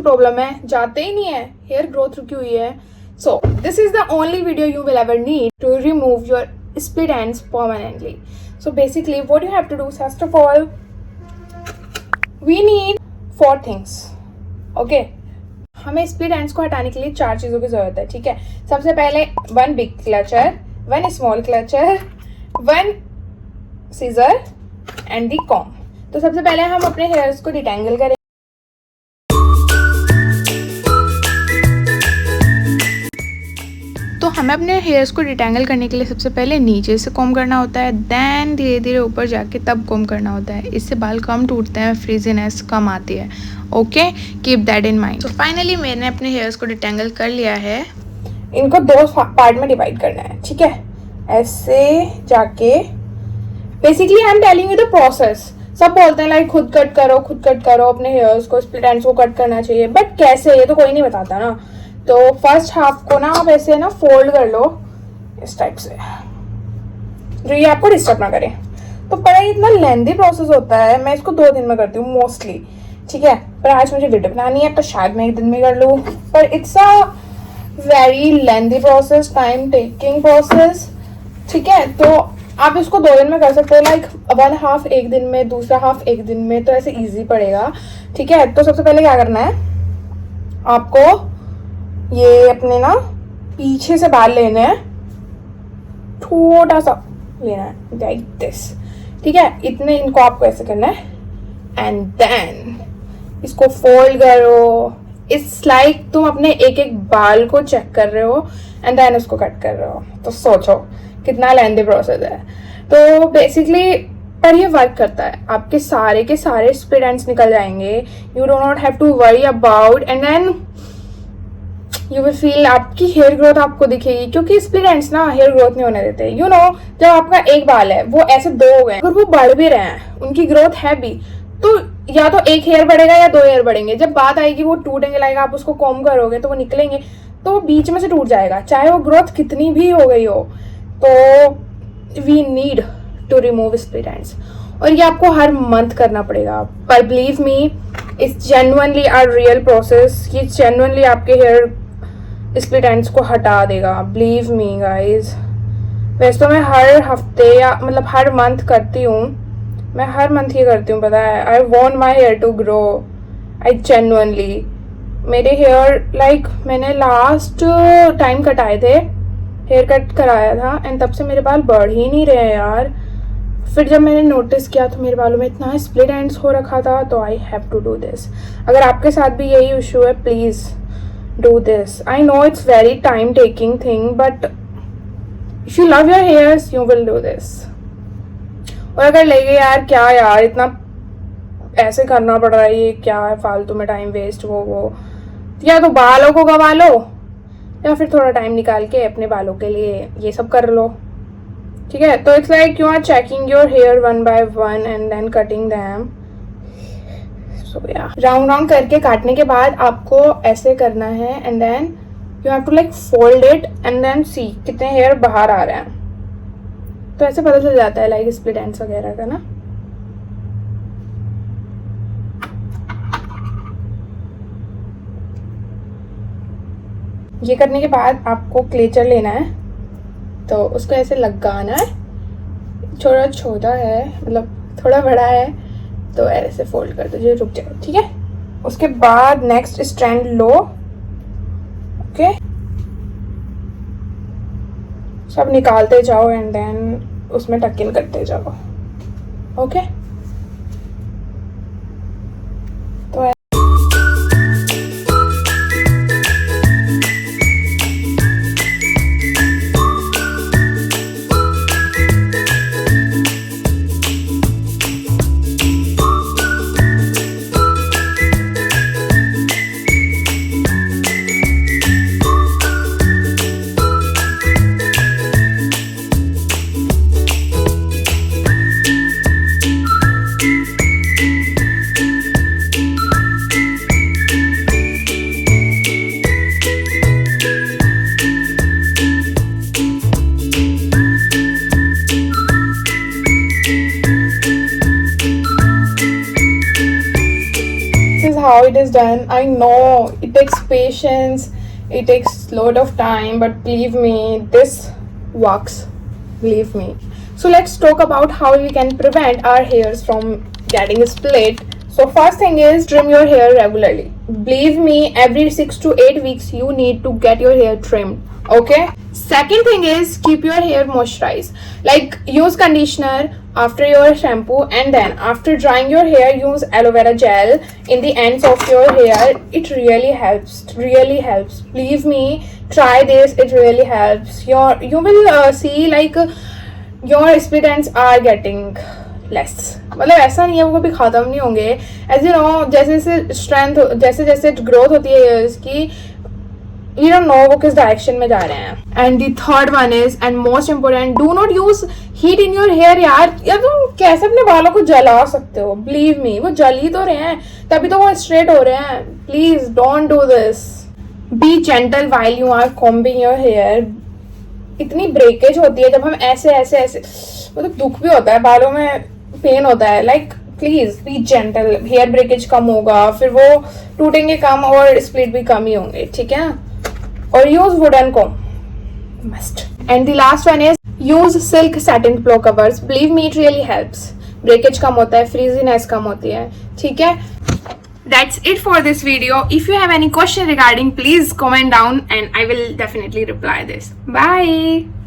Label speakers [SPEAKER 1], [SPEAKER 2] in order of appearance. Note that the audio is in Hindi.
[SPEAKER 1] प्रॉब्लम है, जाते ही नहीं है, हेयर ग्रोथ रुकी हुई है. So this is the only video you will ever need to remove your split ends permanently. So basically what you have to do, first of all we need 4 things. Okay, हमें स्प्लिट एंड्स को हटाने के लिए 4 चीज़ों की ज़रूरत है. ठीक है, सबसे पहले 1 big clutcher, 1 small clutcher, 1 scissor and the comb. तो सबसे पहले हम अपने हेयर्स को डिटेंगल करें. तो हमें अपने हेयर्स को डिटेंगल करने के लिए सबसे पहले नीचे से कॉम करना होता है, देन धीरे धीरे ऊपर जाके तब कॉम करना होता है. इससे बाल कम टूटते हैं, फ्रीजीनेस कम आती है. Okay, keep that in mind. तो फाइनली मैंने अपने हेयर्स को डिटेंगल कर लिया है. इनको 2 पार्ट में डिवाइड करना है. ठीक है, ऐसे जाके basically I am telling you the process. सब बोलते हैं लाइक खुद कट करो अपने हेयर्स को, स्प्लिट एंड्स को कट करना चाहिए, बट कैसे, ये तो कोई नहीं बताता ना. तो फर्स्ट हाफ को ना आप ऐसे ना फोल्ड कर लो इस टाइप से, जो ये आपको डिस्टर्ब ना करे. तो पता है इतना लेंथी प्रोसेस होता है, मैं इसको 2 दिन में करती हूँ मोस्टली. ठीक है, पर आज मुझे वीडियो बनानी है तो शायद मैं 1 दिन में कर लूँ, पर it's a very lengthy process, time taking process. ठीक है, तो आप इसको 2 दिन में कर सकते हो, लाइक 1 हाफ 1 दिन में, दूसरा हाफ 1 दिन में, तो ऐसे इजी पड़ेगा. ठीक है, तो सबसे पहले क्या करना है, आपको ये अपने ना पीछे से बाल लेने हैं, छोटा सा लेना है लाइक दिस. ठीक है, इतने इनको आपको ऐसे करना है एंड देन इसको फोल्ड करो. इट्स लाइक तुम अपने एक एक बाल को चेक कर रहे हो एंड देन उसको कट कर रहे हो. तो सोचो कितना लेंथी प्रोसेस है. तो बेसिकली पर ये वर्क करता है, आपके सारे के सारे स्प्लिट एंड्स निकल जाएंगे. You do not have to worry about and then you will feel आपकी हेयर ग्रोथ आपको दिखेगी, क्योंकि स्प्लिट एंड्स ना हेयर ग्रोथ नहीं होने देते. यू नो, जब आपका एक बाल है वो ऐसे 2 हो गए, अगर वो बढ़ भी रहे हैं, उनकी ग्रोथ है भी, तो या तो 1 हेयर बढ़ेगा या 2 हेयर बढ़ेंगे. जब बात आएगी वो टूटेंगे, लाइक आप उसको कॉम करोगे तो वो निकलेंगे, तो वो बीच में से टूट जाएगा, चाहे वो ग्रोथ कितनी भी हो गई हो. तो we need to remove split ends, और ये आपको हर मंथ करना पड़ेगा. पर believe me, it's genuinely a real process. ये जेन्युइनली आपके हेयर स्प्लिट एंड्स को हटा देगा, बिलीव मी गाइज. वैसे तो मैं हर हफ्ते या मतलब हर मंथ करती हूँ, मैं हर मंथ ये करती हूँ, पता है. I want my hair to grow. I genuinely, मेरे हेयर लाइक मैंने लास्ट टाइम कटाए थे, हेयर कट कराया था, एंड तब से मेरे बाल बढ़ ही नहीं रहे हैं यार. फिर जब मैंने नोटिस किया तो मेरे बालों में इतना स्प्लिट एंड्स हो रखा था, तो I have to do this. अगर आपके साथ भी यही इशू है, please do this. I know it's very time taking thing, but if you love your hairs you will do this. और अगर लगे यार क्या यार इतना ऐसे करना पड़ रहा है, ये क्या है, फालतू में टाइम वेस्ट, वो या तो बालों को गवा लो या फिर थोड़ा टाइम निकाल के अपने बालों के लिए ये सब कर लो. ठीक है, तो it's like you are checking your hair 1 by 1 and then cutting them. Round round करके काटने के बाद आपको ऐसे करना है and then you have to like fold it and then see कितने हेयर बाहर आ रहे हैं. तो ऐसे पता चल जाता है लाइक स्प्लिट एंड्स वगैरह का ना. ये करने के बाद आपको क्लेचर लेना है, तो उसको ऐसे लगाना है. थोड़ा छोटा है, मतलब थोड़ा बड़ा है, तो ऐसे फोल्ड कर दो, ये रुक जाए. ठीक है, उसके बाद नेक्स्ट स्ट्रैंड लो. ओके, सब निकालते जाओ एंड देन उसमें टक इन करते जाओ. ओके, तो done. I know it takes patience, it takes lot of time, but believe me, this works. Believe me. So let's talk about how we can prevent our hairs from getting split. So first thing is trim your hair regularly. Believe me, every 6 to 8 weeks you need to get your hair trimmed. Okay. Second thing is keep your hair moisturized. Like use conditioner after your shampoo, and then after drying your hair use aloe vera gel in the ends of your hair. It really helps. Really helps. Believe me, try this. It really helps. You will see like your split ends are getting less. मतलब ऐसा नहीं है वो कभी ख़त्म नहीं होंगे. एज यू नो जैसे जैसे स्ट्रेंथ जैसे जैसे ग्रोथ होती है हेयर्स की, यू डोंट नो वो किस डायरेक्शन में जा रहे हैं. And the third one is and most important, do not use heat in your hair. यार तुम कैसे अपने बालों को जला सकते हो? बिलीव मी, वो जल ही तो रहे हैं, तभी तो वो स्ट्रेट हो रहे हैं. Please don't do this. Be gentle while you are combing your hair. इतनी ब्रेकेज होती है जब हम ऐसे ऐसे ऐसे, मतलब दुख भी होता है, बालों में पेन होता है. Like please be gentle. Hair breakage कम होगा, फिर वो टूटेंगे कम और स्प्लिट भी कम ही होंगे. ठीक है. और use wooden comb must. And the last one is use silk satin pillow covers. Believe me, it really helps. Breakage कम होता है, फ्रीजीनेस कम होती है. ठीक है. That's it for this video. If you have any question regarding, please comment down and I will definitely reply this. Bye.